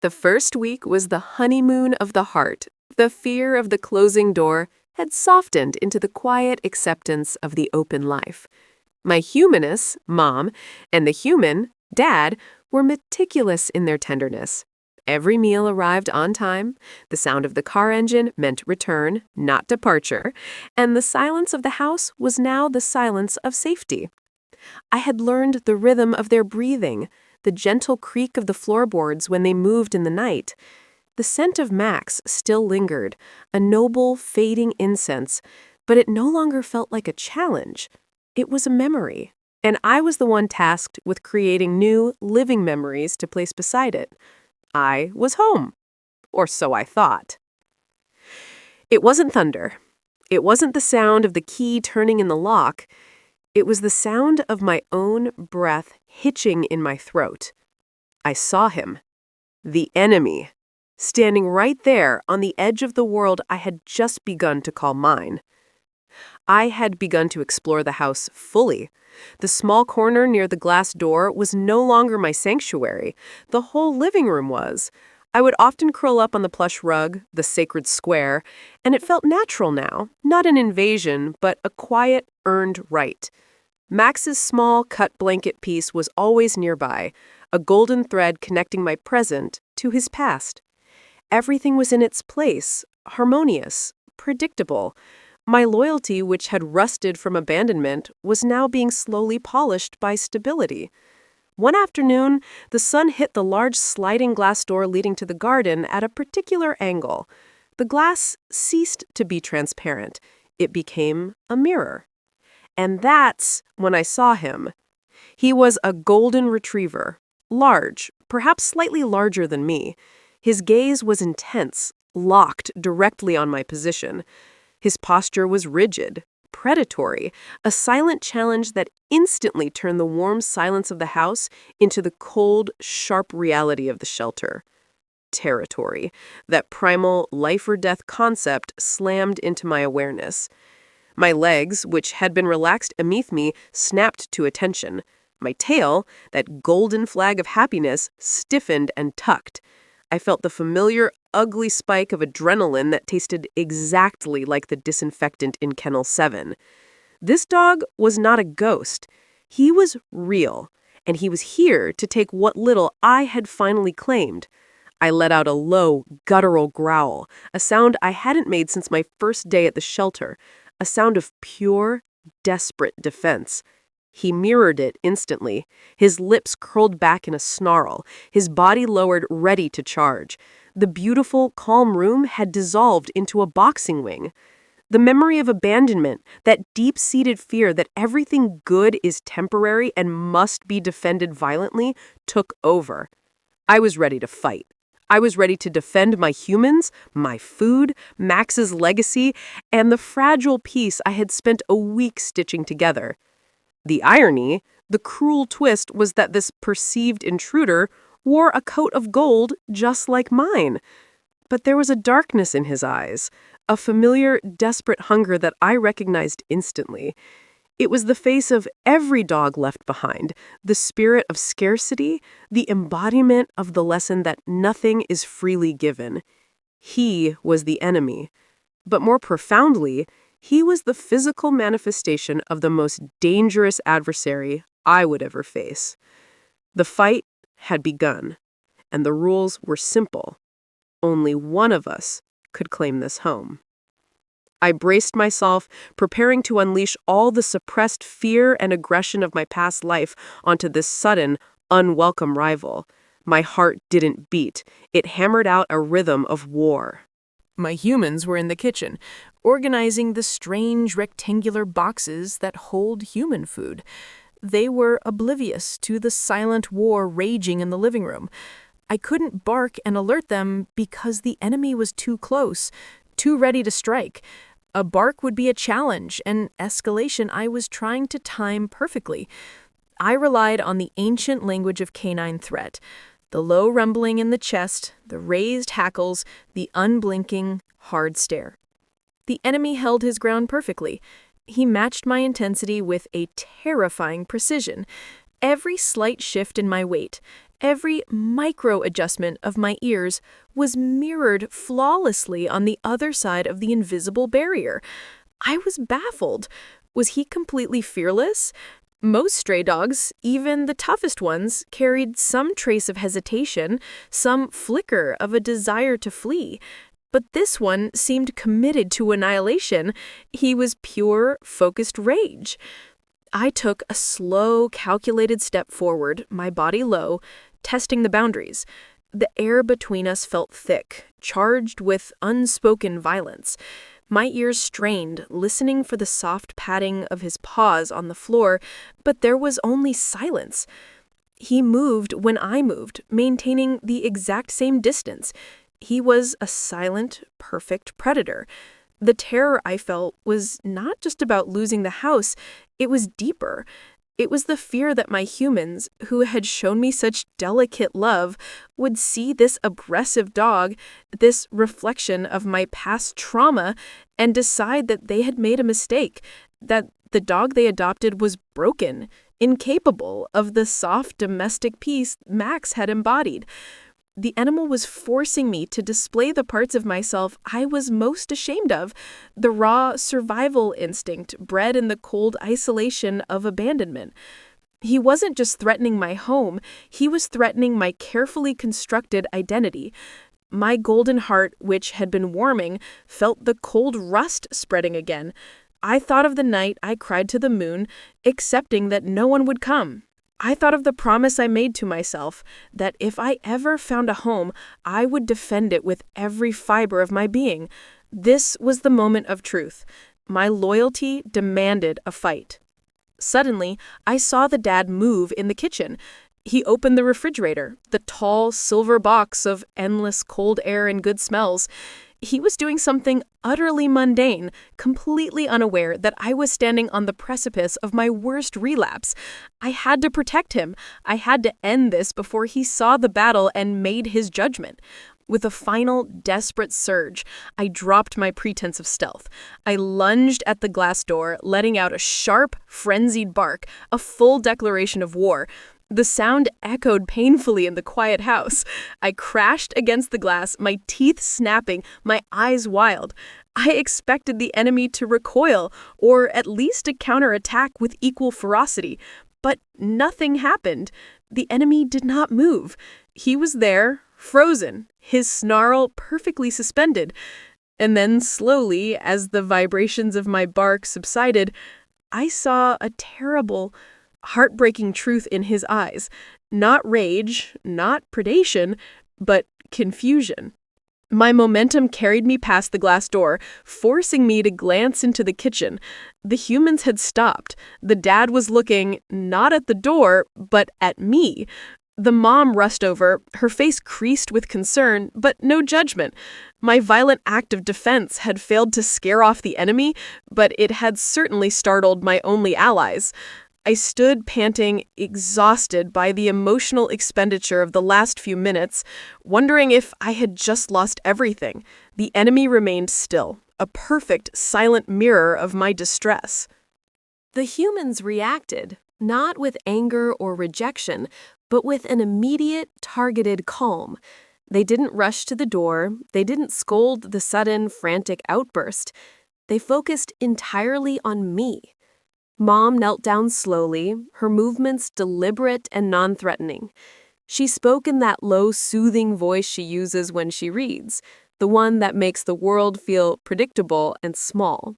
The first week was the honeymoon of the heart. The fear of the closing door had softened into the quiet acceptance of the open life. My humaness, Mom, and the human, Dad, were meticulous in their tenderness. Every meal arrived on time, the sound of the car engine meant return, not departure, and the silence of the house was now the silence of safety. I had learned the rhythm of their breathing, the gentle creak of the floorboards when they moved in the night. The scent of Max still lingered, a noble, fading incense, but it no longer felt like a challenge. It was a memory, and I was the one tasked with creating new, living memories to place beside it. I was home, or so I thought. It wasn't thunder. It wasn't the sound of the key turning in the lock. It was the sound of my own breath hitching in my throat. I saw him, the enemy, standing right there on the edge of the world I had just begun to call mine. I had begun to explore the house fully. The small corner near the glass door was no longer my sanctuary. The whole living room was. I would often curl up on the plush rug, the sacred square, and it felt natural now, not an invasion, but a quiet, earned right. Max's small cut blanket piece was always nearby, a golden thread connecting my present to his past. Everything was in its place, harmonious, predictable. My loyalty, which had rusted from abandonment, was now being slowly polished by stability. One afternoon, the sun hit the large sliding glass door leading to the garden at a particular angle. The glass ceased to be transparent. It became a mirror. And that's when I saw him. He was a golden retriever, large, perhaps slightly larger than me. His gaze was intense, locked directly on my position. His posture was rigid, predatory, a silent challenge that instantly turned the warm silence of the house into the cold, sharp reality of the shelter. Territory, that primal life-or-death concept slammed into my awareness. My legs, which had been relaxed beneath me, snapped to attention. My tail, that golden flag of happiness, stiffened and tucked. I felt the familiar, ugly spike of adrenaline that tasted exactly like the disinfectant in Kennel 7. This dog was not a ghost. He was real, and he was here to take what little I had finally claimed. I let out a low, guttural growl, a sound I hadn't made since my first day at the shelter, a sound of pure, desperate defense. He mirrored it instantly, his lips curled back in a snarl, his body lowered, ready to charge. The beautiful, calm room had dissolved into a boxing wing. The memory of abandonment, that deep-seated fear that everything good is temporary and must be defended violently, took over. I was ready to fight. I was ready to defend my humans, my food, Max's legacy, and the fragile piece I had spent a week stitching together. The irony, the cruel twist, was that this perceived intruder wore a coat of gold just like mine. But there was a darkness in his eyes, a familiar, desperate hunger that I recognized instantly. It was the face of every dog left behind, the spirit of scarcity, the embodiment of the lesson that nothing is freely given. He was the enemy. But more profoundly, he was the physical manifestation of the most dangerous adversary I would ever face. The fight had begun, and the rules were simple. Only one of us could claim this home. I braced myself, preparing to unleash all the suppressed fear and aggression of my past life onto this sudden, unwelcome rival. My heart didn't beat. It hammered out a rhythm of war. My humans were in the kitchen, organizing the strange rectangular boxes that hold human food. They were oblivious to the silent war raging in the living room. I couldn't bark and alert them because the enemy was too close, too ready to strike. A bark would be a challenge, an escalation I was trying to time perfectly. I relied on the ancient language of canine threat. The low rumbling in the chest, the raised hackles, the unblinking, hard stare. The enemy held his ground perfectly. He matched my intensity with a terrifying precision. Every slight shift in my weight, Every micro-adjustment of my ears was mirrored flawlessly on the other side of the invisible barrier. I was baffled. Was he completely fearless? Most stray dogs, even the toughest ones, carried some trace of hesitation, some flicker of a desire to flee. But this one seemed committed to annihilation. He was pure, focused rage. I took a slow, calculated step forward, my body low, testing the boundaries. The air between us felt thick, charged with unspoken violence. My ears strained, listening for the soft padding of his paws on the floor, but there was only silence. He moved when I moved, maintaining the exact same distance. He was a silent, perfect predator. The terror I felt was not just about losing the house, it was deeper. It was the fear that my humans, who had shown me such delicate love, would see this aggressive dog, this reflection of my past trauma, and decide that they had made a mistake, that the dog they adopted was broken, incapable of the soft domestic peace Max had embodied. The animal was forcing me to display the parts of myself I was most ashamed of, the raw survival instinct bred in the cold isolation of abandonment. He wasn't just threatening my home, he was threatening my carefully constructed identity. My golden heart, which had been warming, felt the cold rust spreading again. I thought of the night I cried to the moon, accepting that no one would come. I thought of the promise I made to myself, that if I ever found a home, I would defend it with every fiber of my being. This was the moment of truth. My loyalty demanded a fight. Suddenly, I saw the dad move in the kitchen. He opened the refrigerator, the tall silver box of endless cold air and good smells. He was doing something utterly mundane, completely unaware that I was standing on the precipice of my worst relapse. I had to protect him. I had to end this before he saw the battle and made his judgment. With a final, desperate surge, I dropped my pretense of stealth. I lunged at the glass door, letting out a sharp, frenzied bark, a full declaration of war. The sound echoed painfully in the quiet house. I crashed against the glass, my teeth snapping, my eyes wild. I expected the enemy to recoil, or at least to counterattack with equal ferocity. But nothing happened. The enemy did not move. He was there, frozen, his snarl perfectly suspended. And then slowly, as the vibrations of my bark subsided, I saw a terrible, heartbreaking truth in his eyes. Not rage, not predation, but confusion. My momentum carried me past the glass door, forcing me to glance into the kitchen. The humans had stopped. The dad was looking not at the door, but at me. The mom rushed over, her face creased with concern, but no judgment. My violent act of defense had failed to scare off the enemy, but it had certainly startled my only allies. I stood panting, exhausted by the emotional expenditure of the last few minutes, wondering if I had just lost everything. The enemy remained still, a perfect, silent mirror of my distress. The humans reacted, not with anger or rejection, but with an immediate, targeted calm. They didn't rush to the door. They didn't scold the sudden, frantic outburst. They focused entirely on me. Mom knelt down slowly, her movements deliberate and non-threatening. She spoke in that low, soothing voice she uses when she reads, the one that makes the world feel predictable and small.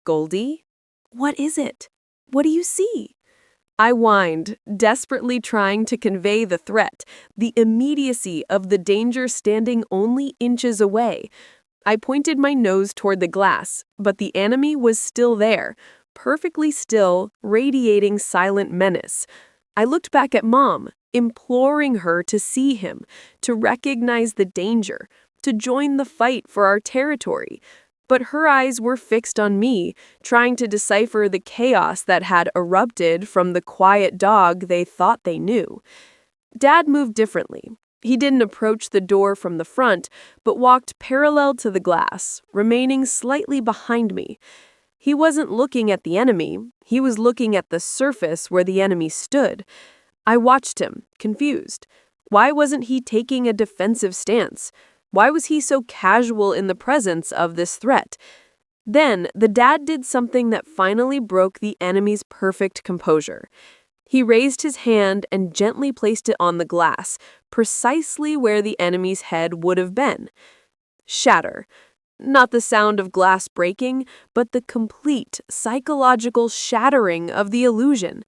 "Goldie, what is it? What do you see?" I whined, desperately trying to convey the threat, the immediacy of the danger standing only inches away. I pointed my nose toward the glass, but the enemy was still there, perfectly still, radiating silent menace. I looked back at Mom, imploring her to see him, to recognize the danger, to join the fight for our territory. But her eyes were fixed on me, trying to decipher the chaos that had erupted from the quiet dog they thought they knew. Dad moved differently. He didn't approach the door from the front, but walked parallel to the glass, remaining slightly behind me. He wasn't looking at the enemy. He was looking at the surface where the enemy stood. I watched him, confused. Why wasn't he taking a defensive stance? Why was he so casual in the presence of this threat? Then, the dad did something that finally broke the enemy's perfect composure. He raised his hand and gently placed it on the glass, precisely where the enemy's head would have been. Shatter. Not the sound of glass breaking, but the complete psychological shattering of the illusion.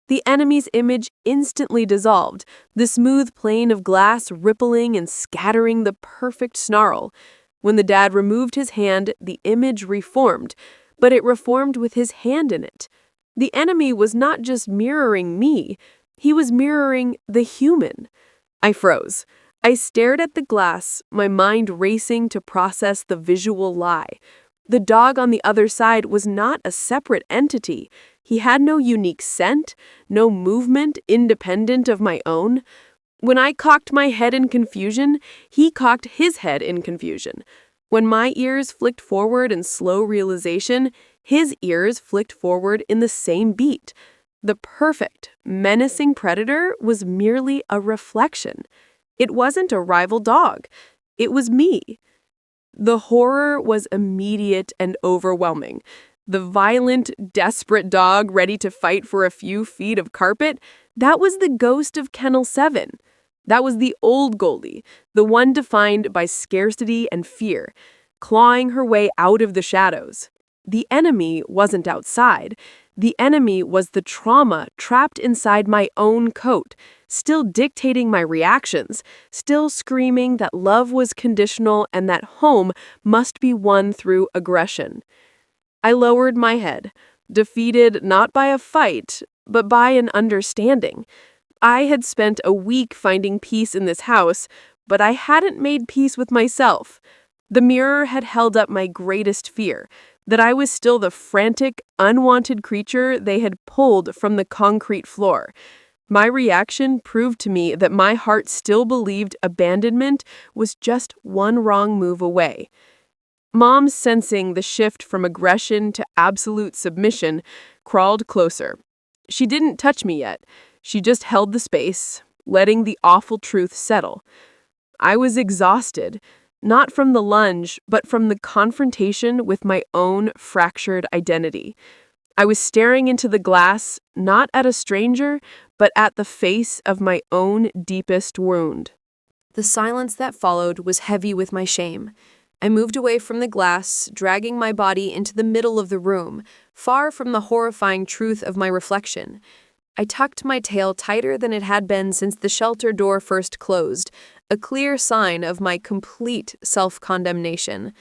The enemy's image instantly dissolved, the smooth plane of glass rippling and scattering the perfect snarl. When the dad removed his hand, the image reformed, but it reformed with his hand in it. The enemy was not just mirroring me, he was mirroring the human. I froze. I stared at the glass, my mind racing to process the visual lie. The dog on the other side was not a separate entity. He had no unique scent, no movement independent of my own. When I cocked my head in confusion, he cocked his head in confusion. When my ears flicked forward in slow realization, his ears flicked forward in the same beat. The perfect, menacing predator was merely a reflection. It wasn't a rival dog. It was me. The horror was immediate and overwhelming. The violent, desperate dog ready to fight for a few feet of carpet, that was the ghost of Kennel 7. That was the old Goldie, the one defined by scarcity and fear, clawing her way out of the shadows. The enemy wasn't outside. The enemy was the trauma trapped inside my own coat, still dictating my reactions, still screaming that love was conditional and that home must be won through aggression. I lowered my head, defeated not by a fight, but by an understanding. I had spent a week finding peace in this house, but I hadn't made peace with myself. The mirror had held up my greatest fear, that I was still the frantic, unwanted creature they had pulled from the concrete floor. My reaction proved to me that my heart still believed abandonment was just one wrong move away. Mom, sensing the shift from aggression to absolute submission, crawled closer. She didn't touch me yet. She just held the space, letting the awful truth settle. I was exhausted, not from the lunge, but from the confrontation with my own fractured identity. I was staring into the glass, not at a stranger, but at the face of my own deepest wound. The silence that followed was heavy with my shame. I moved away from the glass, dragging my body into the middle of the room, far from the horrifying truth of my reflection. I tucked my tail tighter than it had been since the shelter door first closed, a clear sign of my complete self-condemnation.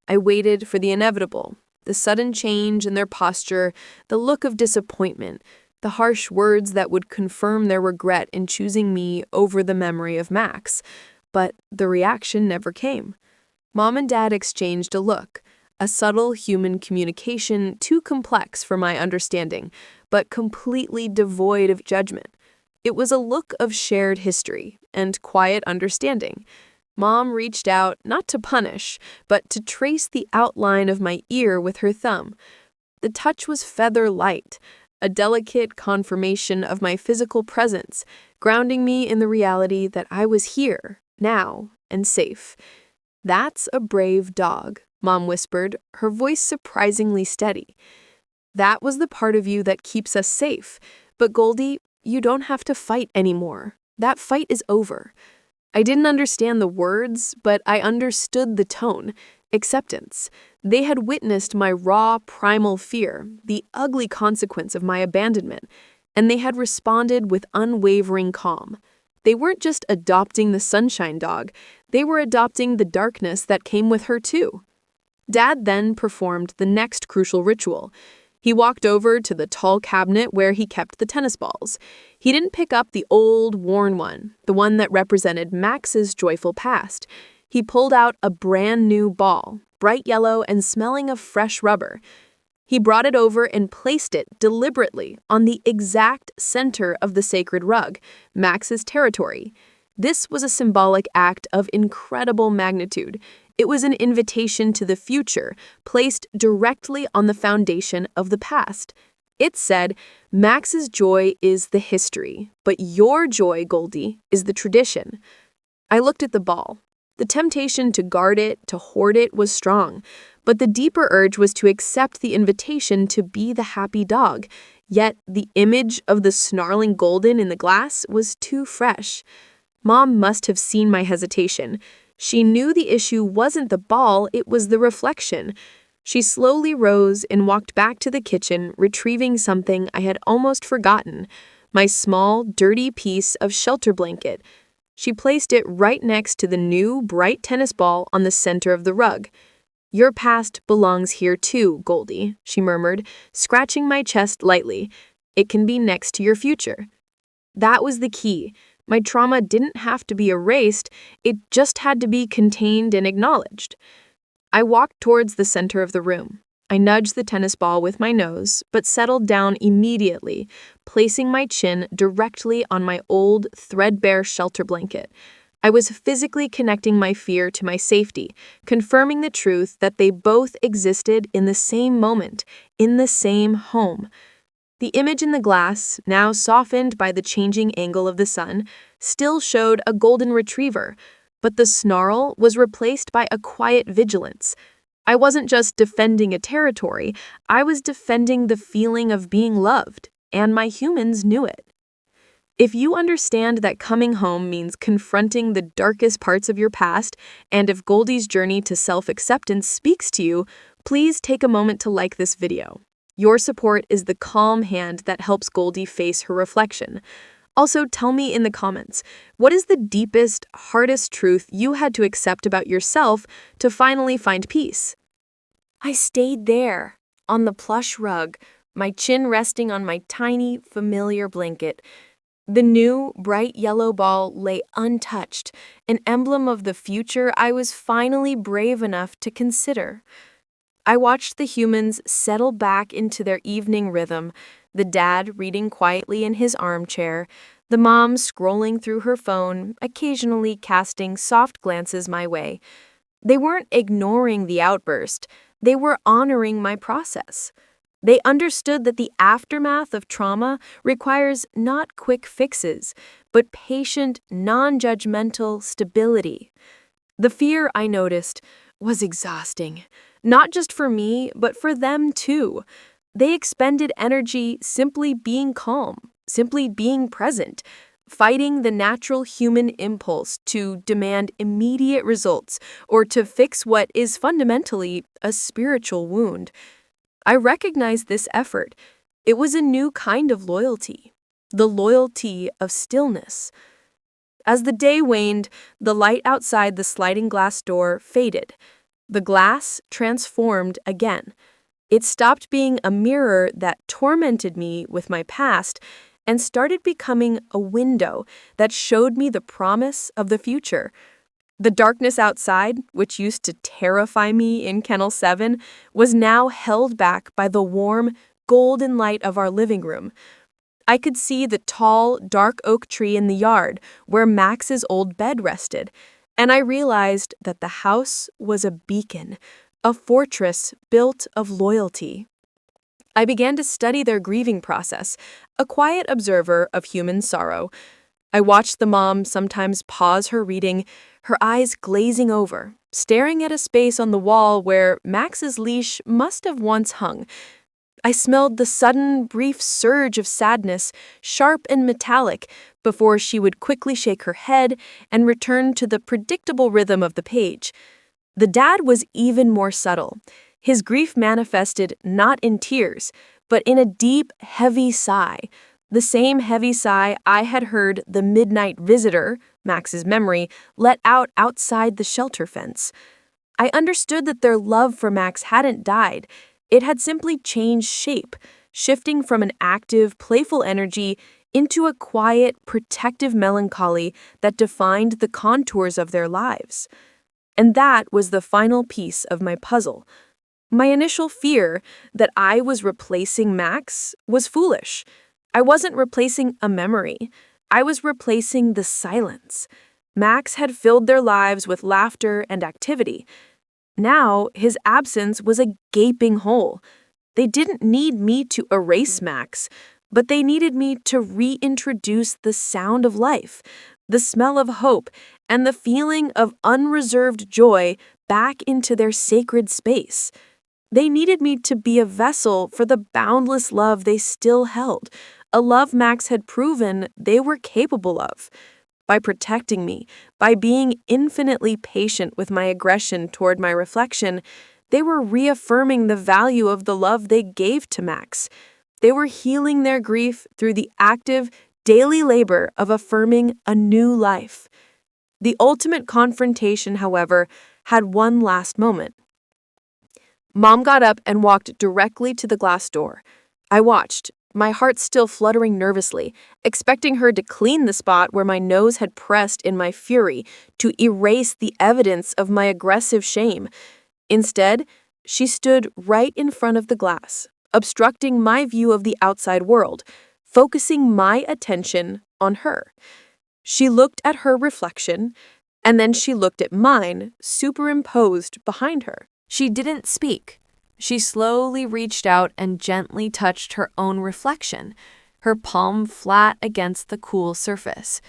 I waited for the inevitable, the sudden change in their posture, the look of disappointment, the harsh words that would confirm their regret in choosing me over the memory of Max. But the reaction never came. Mom and Dad exchanged a look, a subtle human communication too complex for my understanding, but completely devoid of judgment. It was a look of shared history and quiet understanding. Mom reached out not to punish, but to trace the outline of my ear with her thumb. The touch was feather light, a delicate confirmation of my physical presence, grounding me in the reality that I was here, now, and safe. "That's a brave dog," Mom whispered, her voice surprisingly steady. "That was the part of you that keeps us safe. But Goldie, you don't have to fight anymore. That fight is over." I didn't understand the words, but I understood the tone. Acceptance. They had witnessed my raw, primal fear, the ugly consequence of my abandonment, and they had responded with unwavering calm. They weren't just adopting the sunshine dog, they were adopting the darkness that came with her too. Dad then performed the next crucial ritual. He walked over to the tall cabinet where he kept the tennis balls. He didn't pick up the old, worn one, the one that represented Max's joyful past. He pulled out a brand new ball, bright yellow and smelling of fresh rubber. He brought it over and placed it deliberately on the exact center of the sacred rug, Max's territory. This was a symbolic act of incredible magnitude. It was an invitation to the future, placed directly on the foundation of the past. It said, "Max's joy is the history, but your joy, Goldie, is the tradition." I looked at the ball. The temptation to guard it, to hoard it, was strong, but the deeper urge was to accept the invitation to be the happy dog. Yet the image of the snarling Golden in the glass was too fresh. Mom must have seen my hesitation. She knew the issue wasn't the ball, it was the reflection. She slowly rose and walked back to the kitchen, retrieving something I had almost forgotten, my small, dirty piece of shelter blanket. She placed it right next to the new, bright tennis ball on the center of the rug. "Your past belongs here too, Goldie," she murmured, scratching my chest lightly. "It can be next to your future." That was the key. My trauma didn't have to be erased, it just had to be contained and acknowledged. I walked towards the center of the room. I nudged the tennis ball with my nose, but settled down immediately, placing my chin directly on my old, threadbare shelter blanket. I was physically connecting my fear to my safety, confirming the truth that they both existed in the same moment, in the same home. The image in the glass, now softened by the changing angle of the sun, still showed a golden retriever, but the snarl was replaced by a quiet vigilance. I wasn't just defending a territory, I was defending the feeling of being loved, and my humans knew it. If you understand that coming home means confronting the darkest parts of your past, and if Goldie's journey to self-acceptance speaks to you, please take a moment to like this video. Your support is the calm hand that helps Goldie face her reflection. Also, tell me in the comments, what is the deepest, hardest truth you had to accept about yourself to finally find peace? I stayed there, on the plush rug, my chin resting on my tiny, familiar blanket. The new, bright yellow ball lay untouched, an emblem of the future I was finally brave enough to consider. I watched the humans settle back into their evening rhythm, the dad reading quietly in his armchair, the mom scrolling through her phone, occasionally casting soft glances my way. They weren't ignoring the outburst, they were honoring my process. They understood that the aftermath of trauma requires not quick fixes, but patient, non-judgmental stability. The fear, I noticed, was exhausting. Not just for me, but for them too. They expended energy simply being calm, simply being present, fighting the natural human impulse to demand immediate results or to fix what is fundamentally a spiritual wound. I recognized this effort. It was a new kind of loyalty, the loyalty of stillness. As the day waned, the light outside the sliding glass door faded. The glass transformed again. It stopped being a mirror that tormented me with my past and started becoming a window that showed me the promise of the future. The darkness outside, which used to terrify me in Kennel 7, was now held back by the warm, golden light of our living room. I could see the tall, dark oak tree in the yard where Max's old bed rested, and I realized that the house was a beacon, a fortress built of loyalty. I began to study their grieving process, a quiet observer of human sorrow. I watched the mom sometimes pause her reading, her eyes glazing over, staring at a space on the wall where Max's leash must have once hung. I smelled the sudden, brief surge of sadness, sharp and metallic, before she would quickly shake her head and return to the predictable rhythm of the page. The dad was even more subtle. His grief manifested not in tears, but in a deep, heavy sigh, the same heavy sigh I had heard the midnight visitor, Max's memory, let out outside the shelter fence. I understood that their love for Max hadn't died. It had simply changed shape, shifting from an active, playful energy into a quiet, protective melancholy that defined the contours of their lives. And that was the final piece of my puzzle. My initial fear that I was replacing Max was foolish. I wasn't replacing a memory. I was replacing the silence. Max had filled their lives with laughter and activity. Now, his absence was a gaping hole. They didn't need me to erase Max, but they needed me to reintroduce the sound of life, the smell of hope, and the feeling of unreserved joy back into their sacred space. They needed me to be a vessel for the boundless love they still held, a love Max had proven they were capable of. By protecting me, by being infinitely patient with my aggression toward my reflection, they were reaffirming the value of the love they gave to Max. They were healing their grief through the active, daily labor of affirming a new life. The ultimate confrontation, however, had one last moment. Mom got up and walked directly to the glass door. I watched, my heart still fluttering nervously, expecting her to clean the spot where my nose had pressed in my fury, to erase the evidence of my aggressive shame. Instead, she stood right in front of the glass, obstructing my view of the outside world, focusing my attention on her. She looked at her reflection, and then she looked at mine, superimposed behind her. She didn't speak. She slowly reached out and gently touched her own reflection, her palm flat against the cool surface.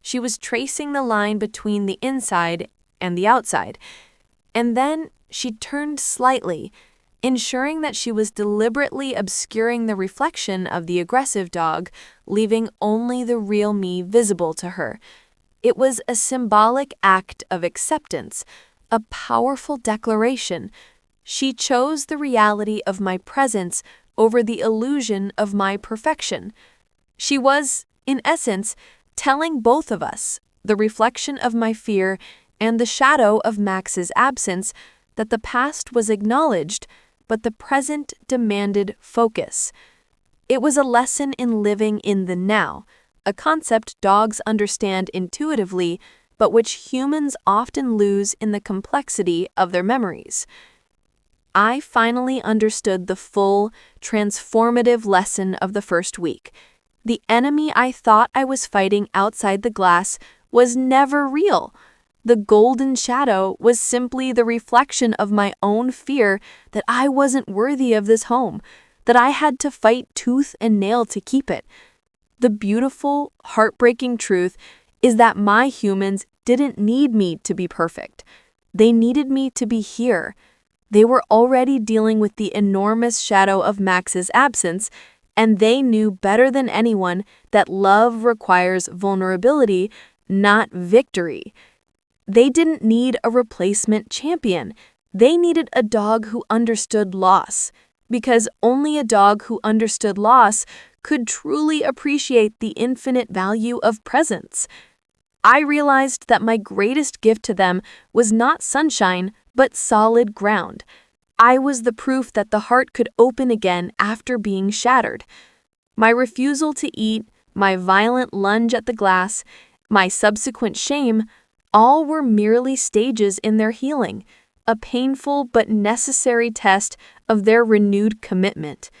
She was tracing the line between the inside and the outside, and then she turned slightly, ensuring that she was deliberately obscuring the reflection of the aggressive dog, leaving only the real me visible to her. It was a symbolic act of acceptance, a powerful declaration. She chose the reality of my presence over the illusion of my perfection. She was, in essence, telling both of us, the reflection of my fear and the shadow of Max's absence, that the past was acknowledged, but the present demanded focus. It was a lesson in living in the now, a concept dogs understand intuitively, but which humans often lose in the complexity of their memories. I finally understood the full, transformative lesson of the first week. The enemy I thought I was fighting outside the glass was never real. The golden shadow was simply the reflection of my own fear that I wasn't worthy of this home, that I had to fight tooth and nail to keep it. The beautiful, heartbreaking truth is that my humans didn't need me to be perfect. They needed me to be here. They were already dealing with the enormous shadow of Max's absence, and they knew better than anyone that love requires vulnerability, not victory. They didn't need a replacement champion. They needed a dog who understood loss, because only a dog who understood loss could truly appreciate the infinite value of presence. I realized that my greatest gift to them was not sunshine, but solid ground. I was the proof that the heart could open again after being shattered. My refusal to eat, my violent lunge at the glass, my subsequent shame, all were merely stages in their healing, a painful but necessary test of their renewed commitment.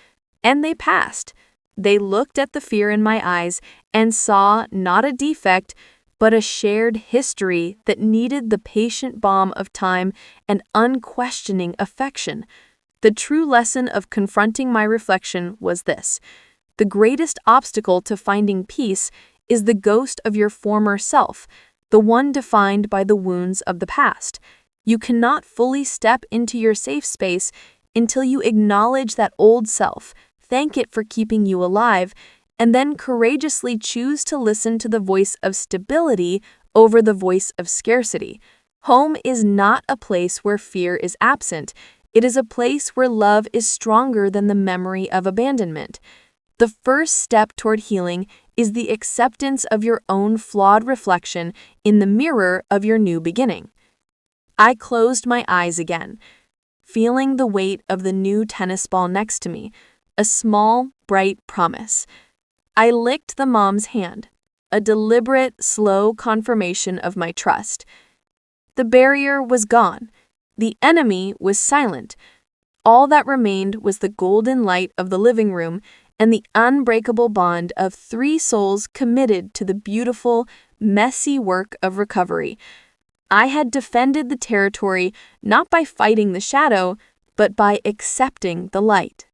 And they passed. They looked at the fear in my eyes and saw not a defect, but a shared history that needed the patient balm of time and unquestioning affection. The true lesson of confronting my reflection was this: the greatest obstacle to finding peace is the ghost of your former self, the one defined by the wounds of the past. You cannot fully step into your safe space until you acknowledge that old self, thank it for keeping you alive, and then courageously choose to listen to the voice of stability over the voice of scarcity. Home is not a place where fear is absent. It is a place where love is stronger than the memory of abandonment. The first step toward healing is the acceptance of your own flawed reflection in the mirror of your new beginning. I closed my eyes again, feeling the weight of the new tennis ball next to me, a small, bright promise. I licked the mom's hand, a deliberate, slow confirmation of my trust. The barrier was gone. The enemy was silent. All that remained was the golden light of the living room and the unbreakable bond of three souls committed to the beautiful, messy work of recovery. I had defended the territory not by fighting the shadow, but by accepting the light.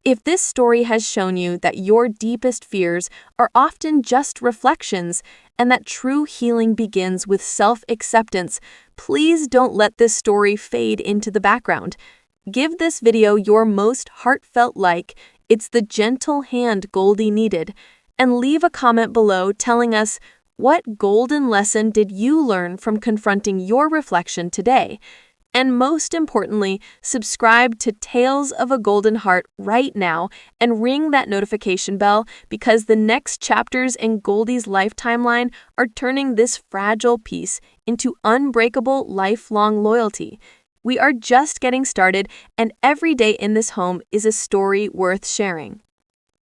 If this story has shown you that your deepest fears are often just reflections and that true healing begins with self-acceptance, please don't let this story fade into the background. Give this video your most heartfelt like, "It's the gentle hand Goldie needed," and leave a comment below telling us, what golden lesson did you learn from confronting your reflection today? And most importantly, subscribe to Tales of a Golden Heart right now and ring that notification bell, because the next chapters in Goldie's life timeline are turning this fragile piece into unbreakable lifelong loyalty. We are just getting started, and every day in this home is a story worth sharing.